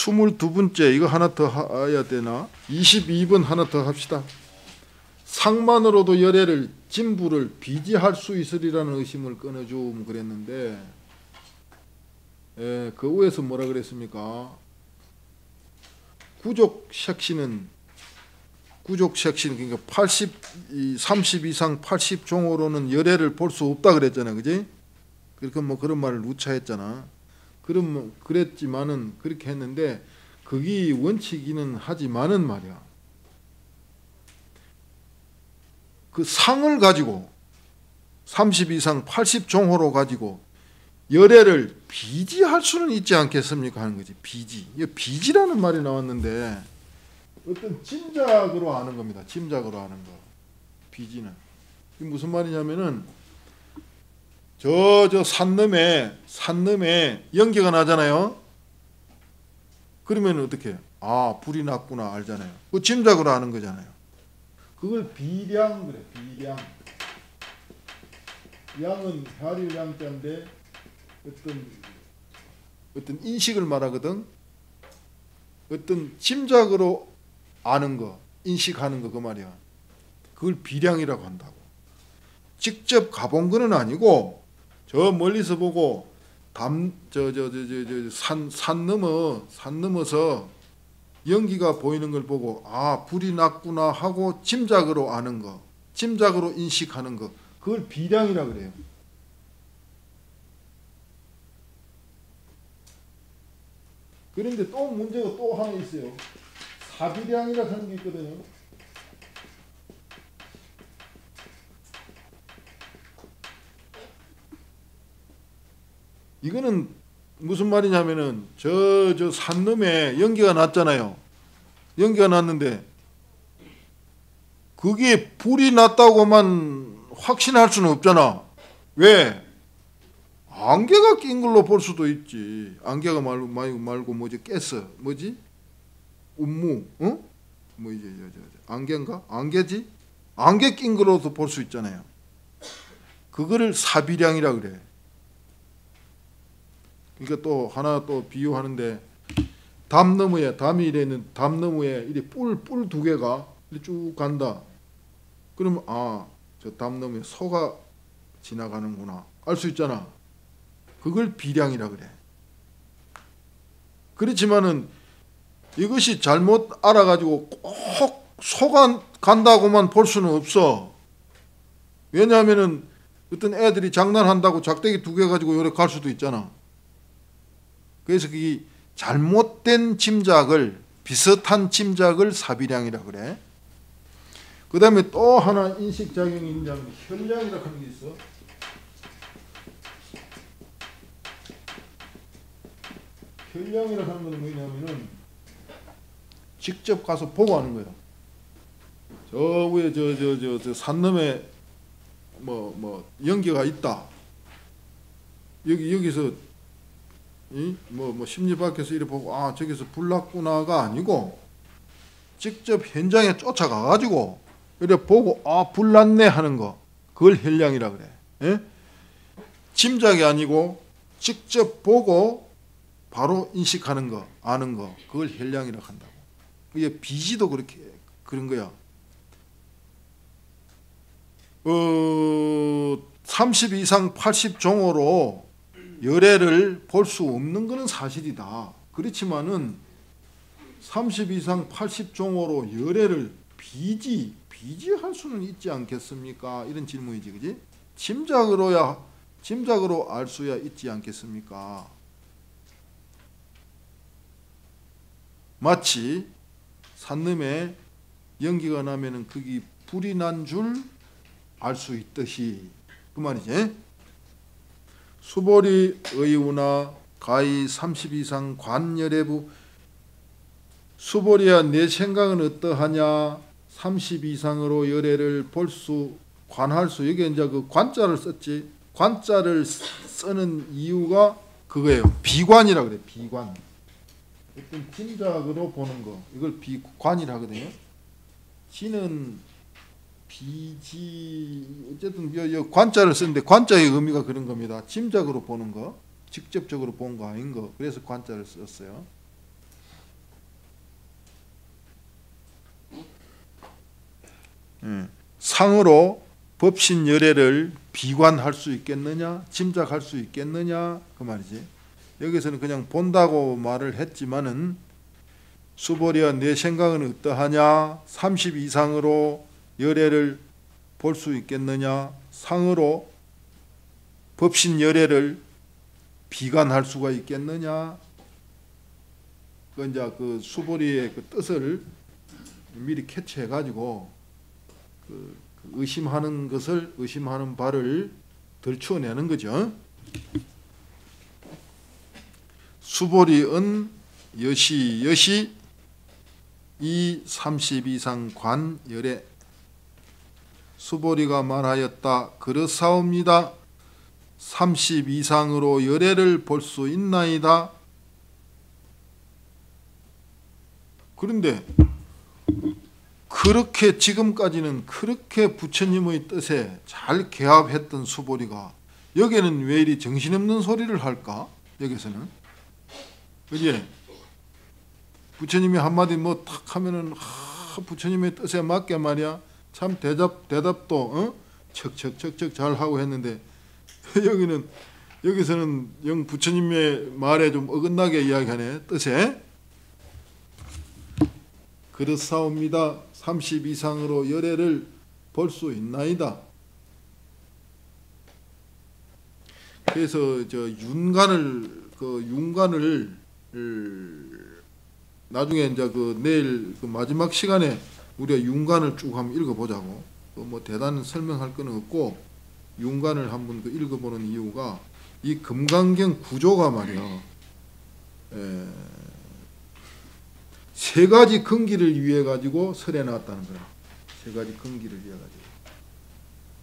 22번째 이거 하나 더 해야 되나? 22번 하나 더 합시다. 상만으로도 열애를 진부를 비지할 수 있으리라는 의심을 끊어주면 그랬는데 그 위에서 뭐라 그랬습니까? 구족색시는 그러니까 30 이상 80 종으로는 열애를 볼 수 없다 그랬잖아, 그지? 그러니까 뭐 그런 말을 누차했잖아. 그랬지만은 그렇게 했는데 그게 원칙이는 하지만은 말이야. 그 상을 가지고 30 이상 80 종호로 가지고 열애를 비지할 수는 있지 않겠습니까 하는 거지. 비지. 이 비지라는 말이 나왔는데 어떤 짐작으로 아는 겁니다. 짐작으로 아는 거. 비지는. 이게 무슨 말이냐면은 저 산넘에 연기가 나잖아요. 그러면 어떻게? 아, 불이 났구나 알잖아요. 그 짐작으로 아는 거잖아요. 그걸 비량 그래. 비량. 양은 혈일 양자인데 어떤 인식을 말하거든. 어떤 짐작으로 아는 거, 인식하는 거 그 말이야. 그걸 비량이라고 한다고. 직접 가본 거는 아니고 저 멀리서 보고 산 넘어서 연기가 보이는 걸 보고 아, 불이 났구나 하고 짐작으로 아는 거, 짐작으로 인식하는 거, 그걸 비량이라 그래요. 그런데 또 문제가 또 하나 있어요. 사비량이라 하는 게 있거든요. 이거는 무슨 말이냐면은 저 산넘에 연기가 났잖아요. 연기가 났는데 그게 불이 났다고만 확신할 수는 없잖아. 왜? 안개가 낀 걸로 볼 수도 있지. 안개가 말고 뭐지? 깼어. 뭐지? 운무, 어? 뭐지? 안개인가? 안개지? 안개 낀 걸로도 볼 수 있잖아요. 그거를 사비량이라 그래. 그러니까 또 하나 또 비유하는데 담 너머에 담이 이래 있는 담 너머에 이래 뿔 두 개가 이렇게 쭉 간다. 그러면 아, 저 담 너머에 소가 지나가는구나 알 수 있잖아. 그걸 비량이라 그래. 그렇지만은 이것이 잘못 알아가지고 꼭 소가 간다고만 볼 수는 없어. 왜냐하면은 어떤 애들이 장난한다고 작대기 2개 가지고 요래 갈 수도 있잖아. 그래서 그게 잘못된 짐작을, 비슷한 짐작을 사비량이라 그래. 그 다음에 또 하나 인식작용이 있는 현량이라 하는 게 있어. 현량이라 하는 건 뭐냐면은 직접 가서 보고 하는 거야. 저 위에 저 산넘에 뭐 연기가 있다. 여기서 뭐 심리 밖에서 이래 보고 아, 저기서 불 났구나가 아니고 직접 현장에 쫓아가 가지고 이래 보고 아, 불 났네 하는 거, 그걸 현량이라 그래. 예? 짐작이 아니고 직접 보고 바로 인식하는 거, 아는 거, 그걸 현량이라 한다고. 이게 비지도 그렇게 그런 거야. 30 이상 80 종호로 열애를 볼 수 없는 것은 사실이다. 그렇지만은 30 이상 80 종호로 열애를 비지할 수는 있지 않겠습니까? 이런 질문이지, 그지? 짐작으로 알 수야 있지 않겠습니까? 마치 산넘에 연기가 나면은 거기 불이 난 줄 알 수 있듯이 그 말이지. 수보리 의우나 가히 30 이상 관열애부. 수보리야, 내 생각은 어떠하냐? 30 이상으로 열애를 관할 수, 여기 이제 그 관자를 썼지. 관자를 쓰는 이유가 그거예요. 비관이라 그래. 비관. 어떤 짐작으로 보는 거, 이걸 비관이라 하거든요. 지는 비지, 어쨌든 관자를 쓰는데 관자의 의미가 그런 겁니다. 짐작으로 보는 거, 직접적으로 본 거 아닌 거. 그래서 관자를 썼어요. 상으로 법신 열애를 비관할 수 있겠느냐, 짐작할 수 있겠느냐 그 말이지. 여기서는 그냥 본다고 말을 했지만은 수보리야 내 생각은 어떠하냐? 30 이상으로 열애를 볼 수 있겠느냐? 상으로 법신 열애를 비관할 수가 있겠느냐? 그 이제 그 수보리의 그 뜻을 미리 캐치해 가지고 그 의심하는 것을 의심하는 바를 들추어내는 거죠. 수보리은 여시 이 30 이상 관 열애. 수보리가 말하였다. 그렇사옵니다. 30 이상으로 열애를 볼 수 있나이다. 그런데 그렇게 지금까지는 그렇게 부처님의 뜻에 잘 개합했던 수보리가 여기에는 왜 이리 정신없는 소리를 할까? 여기서는 그지? 부처님이 한마디 뭐 탁 하면은 부처님의 뜻에 맞게 말이야 참 대답도 척척척척 잘 하고 했는데 여기서는 영 부처님의 말에 좀 어긋나게 이야기하네. 뜻에 그렇사옵니다. 30 이상으로 열애를 볼 수 있나이다. 그래서 저 윤관을 나중에 이제 그 내일 그 마지막 시간에 우리가 윤관을 쭉 한번 읽어보자고. 뭐 대단한 설명할 건 없고 윤관을 한번 그 읽어보는 이유가 이 금강경 구조가 말이야. 세 가지 근기를 위해 가지고 설해 놨다는 거야. 세 가지 근기를 위해 가지고.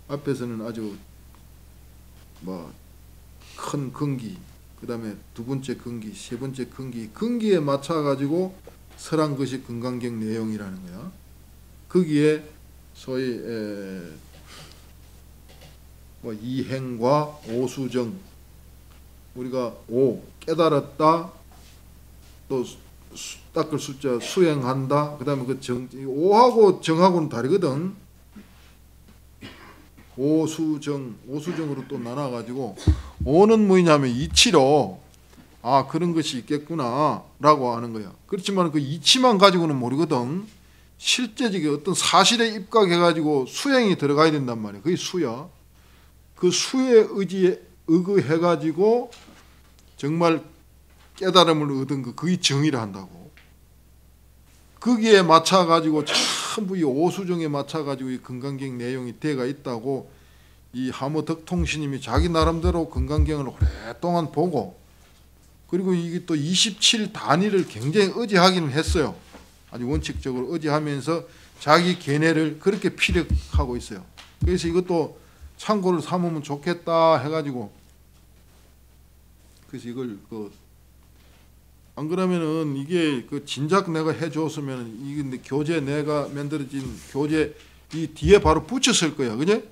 앞에서는 아주 뭐 큰 근기, 그 다음에 두 번째 근기, 세 번째 근기에 맞춰 가지고 설한 것이 금강경 내용이라는 거야. 거기에 소위 뭐 이행과 오수정, 우리가 깨달았다, 또 닦을 숫자 수행한다. 그 다음에 그 오하고 정하고는 다르거든. 오수정으로 또 나눠가지고 오는 뭐냐면 이치로 그런 것이 있겠구나 라고 하는 거야. 그렇지만 그 이치만 가지고는 모르거든. 실제적인 어떤 사실에 입각해가지고 수행이 들어가야 된단 말이야. 그게 수야. 그 수의 의지에 의거해가지고 정말 깨달음을 얻은 그게 정의를 한다고. 거기에 맞춰가지고 전부 이 오수정에 맞춰가지고 이 금강경 내용이 되어 있다고 이 하모 덕통스님이 자기 나름대로 금강경을 오랫동안 보고, 그리고 이게 또 27 단위를 굉장히 의지하기는 했어요. 아주 원칙적으로 의지하면서 자기 견해를 그렇게 피력하고 있어요. 그래서 이것도 참고를 삼으면 좋겠다 해가지고, 그래서 이걸 안 그러면은 이게 진작 내가 해줬으면 이게 교재 내가 만들어진 교재 이 뒤에 바로 붙였을 거야, 그지?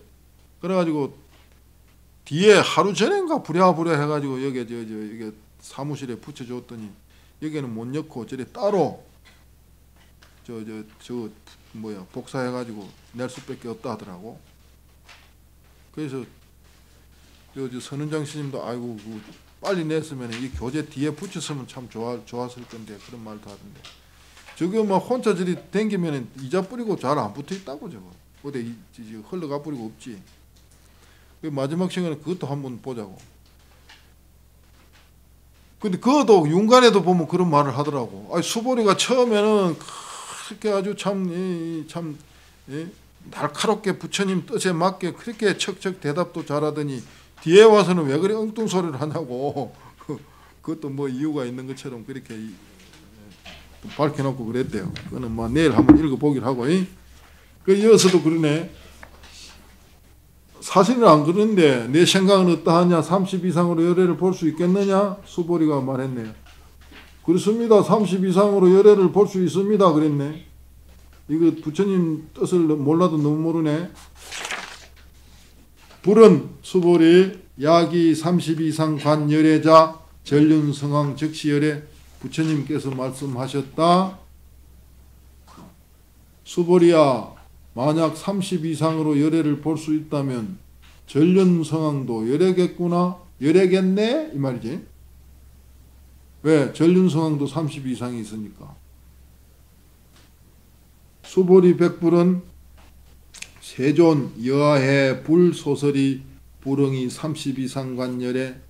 그래가지고 뒤에 하루 전인가 부랴부랴 해가지고 여기 이게 사무실에 붙여줬더니 여기는 못 넣고 저리 따로 복사해가지고 낼 수밖에 없다 하더라고. 그래서 저 선은장 스님도 아이고 빨리 냈으면 이 교재 뒤에 붙였으면 참 좋았을 건데 그런 말도 하던데, 저거 막 혼자 저리 댕기면 이자 뿌리고 잘 안 붙어 있다고. 저거 어디 흘러가 뿌리고 없지. 마지막 시간에 그것도 한번 보자고. 근데 그것도 윤관에도 보면 그런 말을 하더라고. 수보리가 처음에는 그렇게 아주 참 날카롭게 부처님 뜻에 맞게 그렇게 척척 대답도 잘하더니 뒤에 와서는 왜 그래 엉뚱 소리를 하냐고. 그것도 뭐 이유가 있는 것처럼 그렇게 밝혀놓고 그랬대요. 그거는 뭐 내일 한번 읽어보기로 하고. 그 이어서도 그러네. 사실은 안 그런데 내 생각은 어떠하냐? 30 이상으로 열애를 볼 수 있겠느냐? 수보리가 말했네요. 그렇습니다. 30 이상으로 열애를 볼 수 있습니다. 그랬네. 이거 부처님 뜻을 몰라도 너무 모르네. 불은 수보리 야기 30 이상 관 열애자 전륜성황 즉시 열애. 부처님께서 말씀하셨다. 수보리야, 만약 30 이상으로 열애를 볼 수 있다면 전륜성왕도 열애겠구나, 열애겠네 이 말이지. 왜? 전륜성왕도 30 이상이 있으니까. 수보리 백불은 세존 여하해 불소설이 불응이 30 이상 관열에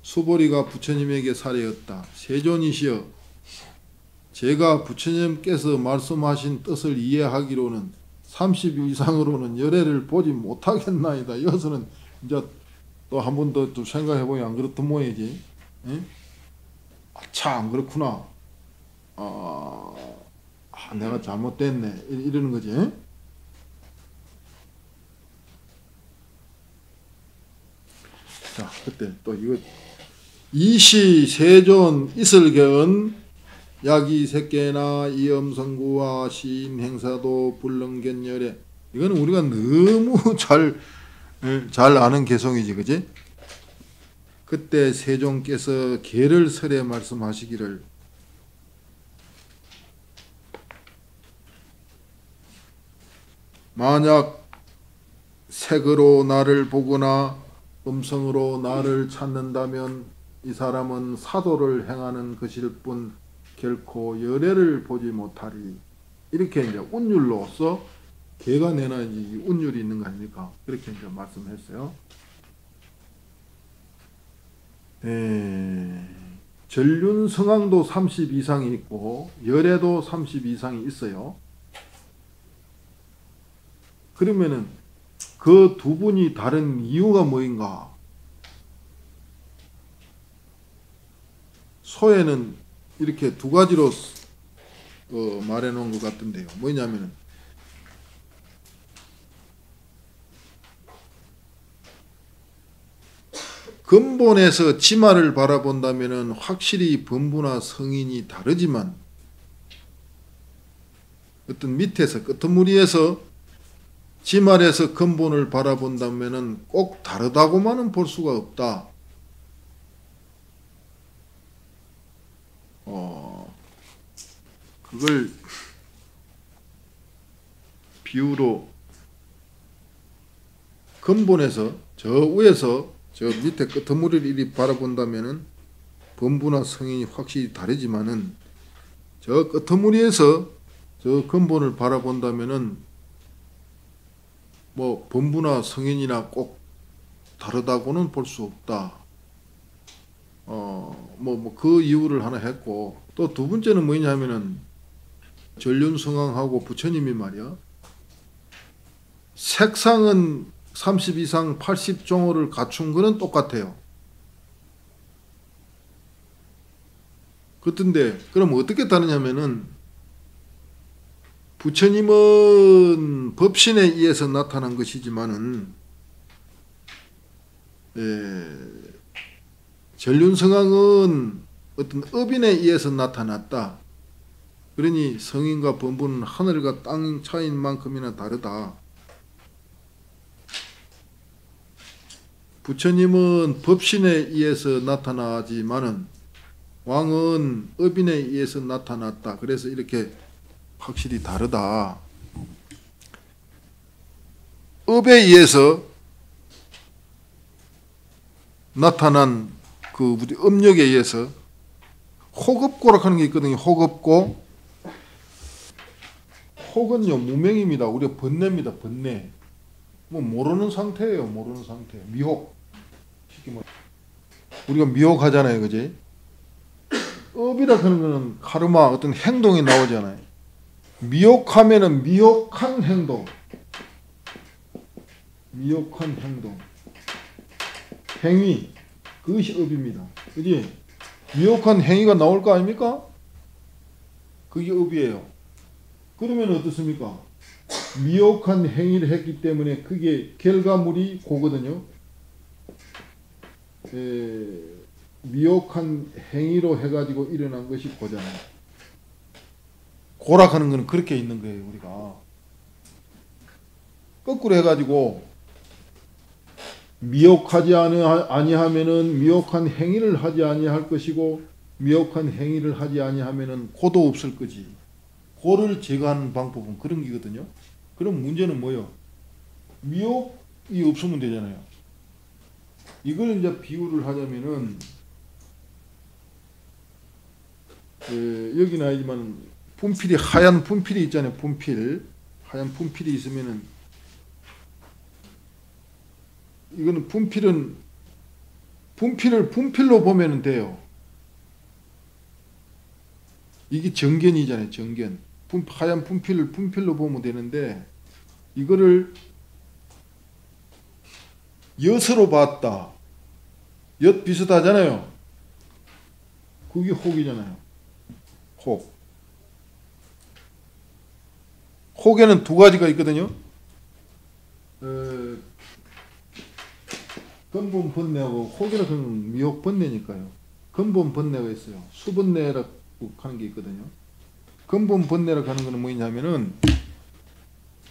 수보리가 부처님에게 사례였다. 세존이시여, 제가 부처님께서 말씀하신 뜻을 이해하기로는 30 이상으로는 열애를 보지 못하겠나이다. 여기서는 이제 또 한 번 더 생각해보면 안 그렇던 모양이지. 아차, 안 그렇구나. 내가 잘못됐네. 이러는 거지. 자, 그때 또 이거 이시 세존 이슬계은 야기 색계나 이엄성구와 시인 행사도 불능견열에, 이거는 우리가 너무 잘 아는 개성이지, 그지? 그때 세종께서 계를 설에 말씀하시기를 만약 색으로 나를 보거나 음성으로 나를 찾는다면 이 사람은 사도를 행하는 것일 뿐 결코 열애를 보지 못하리. 이렇게 이제 운율로서 개가 내놔야지 운율이 있는 거 아닙니까? 그렇게 이제 말씀했어요. 전륜성왕도 30 이상이 있고 열애도 30 이상이 있어요. 그러면은 그 두 분이 다른 이유가 뭐인가? 소에는 이렇게 두 가지로 말해 놓은 것 같은데요. 뭐냐면은 근본에서 지마를 바라본다면은 확실히 범부나 성인이 다르지만 어떤 밑에서 끄트머리에서 지말에서 근본을 바라본다면은 꼭 다르다고만은 볼 수가 없다. 그걸 비유로 근본에서 저 위에서 저 밑에 끄트머리를 이리 바라본다면은 범부나 성인이 확실히 다르지만은 저 끄트머리에서 저 근본을 바라본다면은 뭐 범부나 성인이나 꼭 다르다고는 볼 수 없다. 그 이유를 하나 했고, 또 두 번째는 뭐냐면은 전륜성왕하고 부처님이 말이야, 색상은 30 이상 80종호를 갖춘 거는 똑같아요. 그런데 그럼 어떻게 다르냐면은 부처님은 법신에 의해서 나타난 것이지만은 전륜성왕은 어떤 업인에 의해서 나타났다. 그러니 성인과 범부는 하늘과 땅 차이인 만큼이나 다르다. 부처님은 법신에 의해서 나타나지만은 왕은 업인에 의해서 나타났다. 그래서 이렇게 확실히 다르다. 업에 의해서 나타난 그 업력에 의해서 호급고라 하는 게 있거든요. 호급고. 혹은요 무명입니다. 우리가 번뇌입니다. 번뇌. 뭐 모르는 상태예요. 모르는 상태. 미혹. 쉽게 말. 우리가 미혹하잖아요, 그지? 업이라 하는 거는 카르마, 어떤 행동이 나오잖아요. 미혹하면은 미혹한 행동. 미혹한 행동. 행위. 그것이 업입니다. 그지? 미혹한 행위가 나올 거 아닙니까? 그게 업이에요. 그러면 어떻습니까? 미혹한 행위를 했기 때문에 그게 결과물이 고거든요. 미혹한 행위로 해가지고 일어난 것이 고잖아요. 고락하는 것은 그렇게 있는 거예요. 우리가 거꾸로 해가지고 미혹하지 아니하면은 미혹한 행위를 하지 아니할 것이고, 미혹한 행위를 하지 아니하면은 고도 없을 거지. 고를 제거하는 방법은 그런 거거든요. 그럼 문제는 뭐요? 미혹이 없으면 되잖아요. 이걸 이제 비유를 하자면은 여기는 아니지만 분필이 하얀 분필이 있잖아요. 분필 하얀 분필이 있으면은 이거는 분필을 분필로 보면은 돼요. 이게 정견이잖아요. 정견. 하얀 분필을 분필로 보면 되는데 이거를 엿으로 봤다. 엿 비슷하잖아요. 그게 혹이잖아요. 혹. 혹에는 두 가지가 있거든요. 근본 번뇌하고 혹이라 그러면 미혹 번뇌니까요. 근본 번뇌가 있어요. 수번뇌라고 하는 게 있거든요. 근본 번뇌라고 하는 거는 뭐냐면은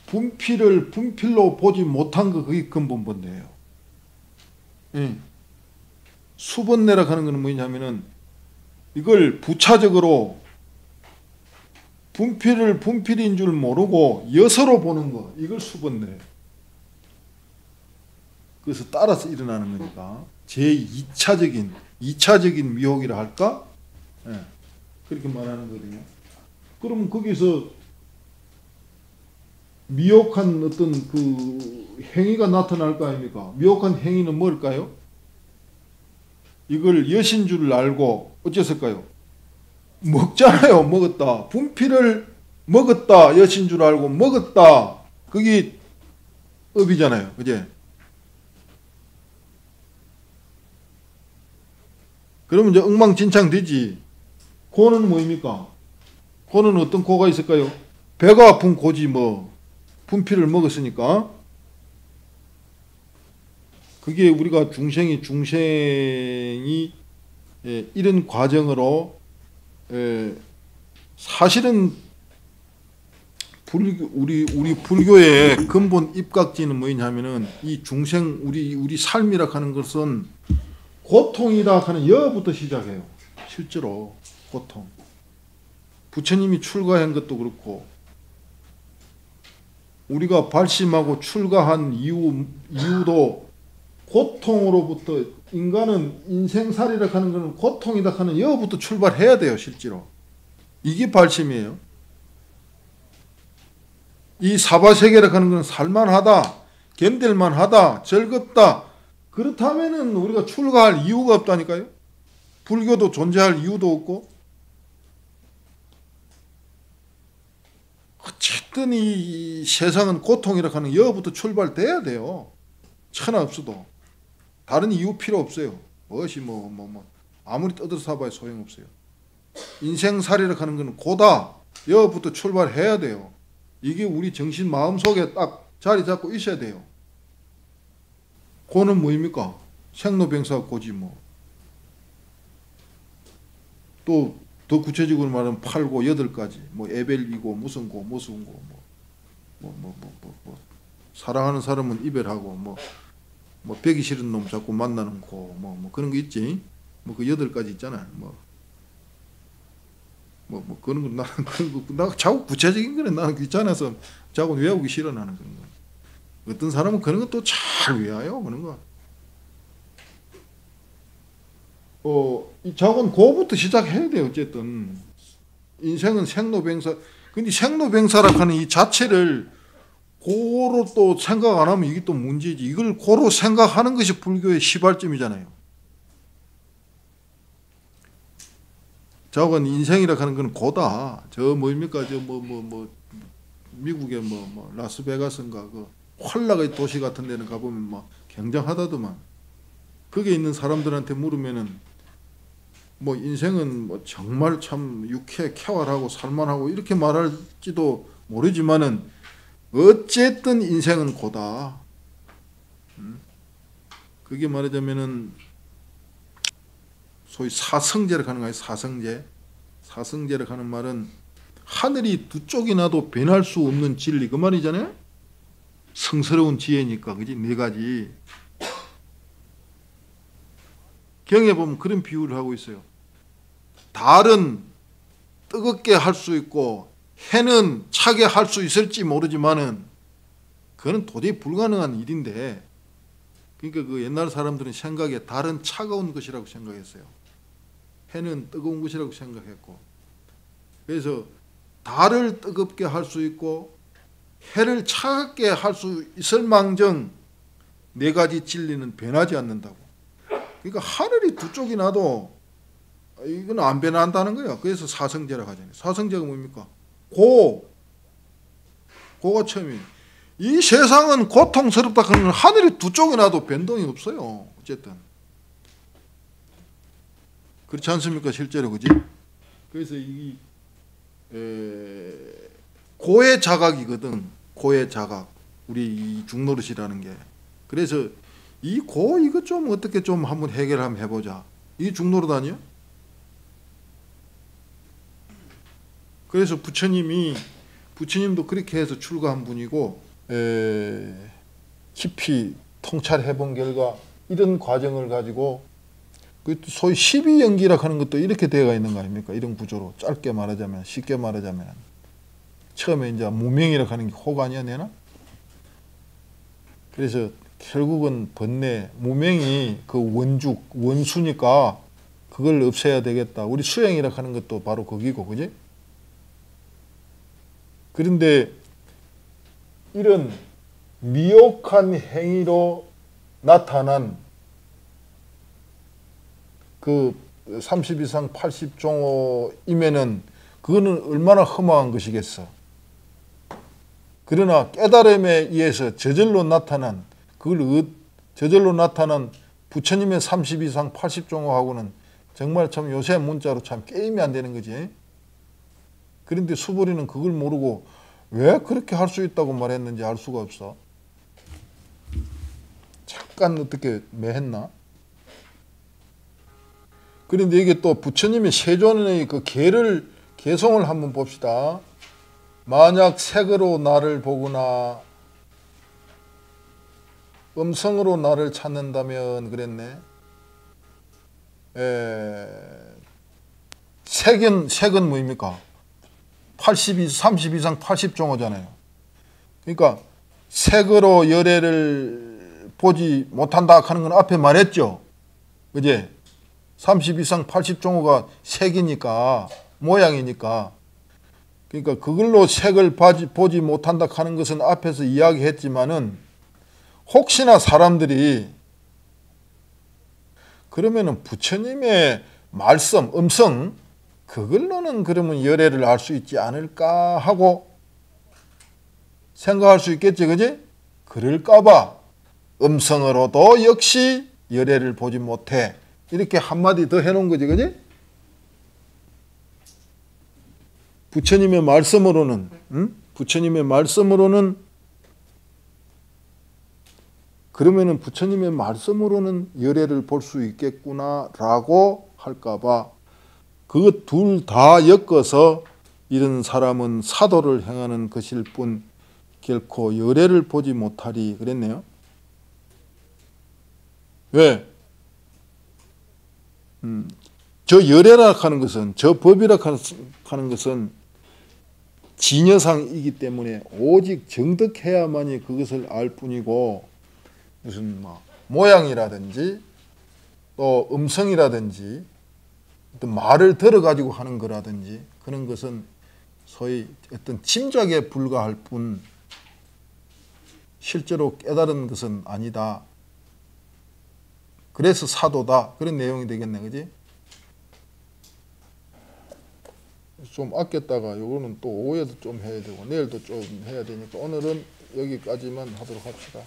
분필을 분필로 보지 못한 거 그게 근본 번뇌예요. 예. 수번뇌라고 하는 거는 뭐냐면은 이걸 부차적으로 분필을 분필인 줄 모르고 엿으로 보는 거 이걸 수번뇌. 그래서 따라서 일어나는 거니까 제2차적인 미혹이라 할까? 예. 그렇게 말하는 거거든요. 그럼 거기서 미혹한 어떤 그 행위가 나타날 거 아닙니까? 미혹한 행위는 뭘까요? 이걸 엿인 줄 알고 어쨌을까요? 먹잖아요. 먹었다. 분필을 먹었다. 엿인 줄 알고 먹었다. 그게 업이잖아요. 그제? 그러면 이제 엉망진창 되지. 고는 뭐입니까? 고는 어떤 고가 있을까요? 배가 아픈 고지 뭐. 분필을 먹었으니까. 그게 우리가 중생이 이런 과정으로 사실은 우리 불교의 근본 입각지는 뭐냐면은 이 중생 우리 삶이라 하는 것은 고통이다 하는 여부터 시작해요. 실제로 고통. 부처님이 출가한 것도 그렇고 우리가 발심하고 출가한 이유도 고통으로부터 인간은 인생살이라 하는 것은 고통이다 하는 여부터 출발해야 돼요. 실제로. 이게 발심이에요. 이 사바세계라 하는 것은 살만하다. 견딜만하다. 즐겁다. 그렇다면은 우리가 출가할 이유가 없다니까요. 불교도 존재할 이유도 없고. 어쨌든 이 세상은 고통이라 하는 여부터 출발돼야 돼요. 천하 없어도. 다른 이유 필요 없어요. 무엇이 아무리 떠들어 봐야 소용없어요. 인생살이라 하는 것은 고다. 여부터 출발해야 돼요. 이게 우리 정신 마음속에 딱 자리 잡고 있어야 돼요. 고는 뭐입니까? 생로병사 고지 뭐. 또 더 구체적으로 말하면 8고 8가지. 뭐 에벨이고 무슨 고 사랑하는 사람은 이별하고 뭐 배기 싫은 놈 자꾸 만나는 고 뭐 그런 거 있지. 뭐 그 8가지 있잖아. 뭐 그런 거 나는 그런 거 나 자꾸 구체적인 거는 나는 귀찮아서 자꾸 외우기 싫어 나는 그런 거. 어떤 사람은 그런 것도 잘 외워요 그런 거. 이 작은 고부터 시작해야 돼요. 어쨌든 인생은 생로병사. 근데 생로병사라 하는 이 자체를 고로 또 생각 안 하면 이게 또 문제지. 이걸 고로 생각하는 것이 불교의 시발점이잖아요. 작은 인생이라 하는 건 고다. 저 뭐입니까? 저 미국의 라스베가스인가 그 활락의 도시 같은 데는 가보면 굉장하다더만. 거기에 있는 사람들한테 물으면은 인생은 정말 참 유쾌 쾌활하고 살만하고 이렇게 말할지도 모르지만은 어쨌든 인생은 고다. 그게 말하자면은 소위 사성제라고 하는 거예요. 사성제라고 하는 말은 하늘이 두 쪽이 나도 변할 수 없는 진리 그 말이잖아요. 성스러운 지혜니까 그지 4가지. 경에 보면 그런 비유를 하고 있어요. 달은 뜨겁게 할 수 있고 해는 차게 할 수 있을지 모르지만은 그거는 도저히 불가능한 일인데, 그러니까 그 옛날 사람들은 생각에 달은 차가운 것이라고 생각했어요. 해는 뜨거운 것이라고 생각했고, 그래서 달을 뜨겁게 할 수 있고 해를 차갑게 할 수 있을 망정 네 가지 진리는 변하지 않는다고. 그러니까 하늘이 두 쪽이 나도 이건 안 변한다는 거야. 그래서 사성제라고 하잖아요. 사성제가 뭡니까? 고가 처음이. 이 세상은 고통스럽다 그러면 하늘이 두 쪽이 나도 변동이 없어요. 어쨌든 그렇지 않습니까? 실제로. 그지? 그래서 이 고의 자각이거든. 고의 자각. 우리 이 중노릇이라는 게. 그래서 이 고 이거 좀 어떻게 좀 한번 해결 한번 해보자. 이게 중노릇 아니야? 그래서 부처님도 그렇게 해서 출가한 분이고, 깊이 통찰해 본 결과 이런 과정을 가지고 소위 12연기라 하는 것도 이렇게 되어 있는 거 아닙니까? 이런 구조로 짧게 말하자면, 쉽게 말하자면 처음에 이제 무명이라 하는 게 호가 아니야 내나? 그래서 결국은 번뇌, 무명이 그 원수니까 그걸 없애야 되겠다. 우리 수행이라 하는 것도 바로 거기고, 그지? 그런데 이런 미혹한 행위로 나타난 그 30 이상 80종호이면은 그거는 얼마나 험한 것이겠어. 그러나 깨달음에 의해서 저절로 나타난 부처님의 30 이상 80종호하고는 정말 참 요새 문자로 참 게임이 안 되는 거지. 그런데 수보리는 그걸 모르고 왜 그렇게 할 수 있다고 말했는지 알 수가 없어. 잠깐 어떻게 매했나? 그런데 이게 또 부처님의 세존의 그 개성을 한번 봅시다. 만약 색으로 나를 보거나 음성으로 나를 찾는다면 그랬네. 색은 뭐입니까? 30 이상 80종호잖아요. 그러니까 색으로 열애를 보지 못한다 하는 건 앞에 말했죠. 그제? 30 이상 80종호가 색이니까, 모양이니까. 그러니까 그걸로 색을 보지 못한다 하는 것은 앞에서 이야기했지만은 혹시나 사람들이 그러면은 부처님의 말씀, 음성 그걸로는 그러면 열애를 알 수 있지 않을까 하고 생각할 수 있겠지, 그지? 그럴까봐 음성으로도 역시 열애를 보지 못해. 이렇게 한마디 더 해놓은 거지, 그지? 부처님의 말씀으로는, 그러면은 부처님의 말씀으로는 열애를 볼 수 있겠구나라고 할까봐 그것 둘 다 엮어서 이런 사람은 사도를 행하는 것일 뿐 결코 열애를 보지 못하리 그랬네요. 왜? 저 열애라 하는 것은, 저 법이라 하는 것은 진여상이기 때문에 오직 정득해야만이 그것을 알 뿐이고, 무슨 모양이라든지 또 음성이라든지 어떤 말을 들어가지고 하는 거라든지 그런 것은 소위 어떤 짐작에 불과할 뿐 실제로 깨달은 것은 아니다. 그래서 사도다. 그런 내용이 되겠네, 그지? 좀 아꼈다가 요거는 또 오후에도 좀 해야 되고 내일도 좀 해야 되니까 오늘은 여기까지만 하도록 합시다.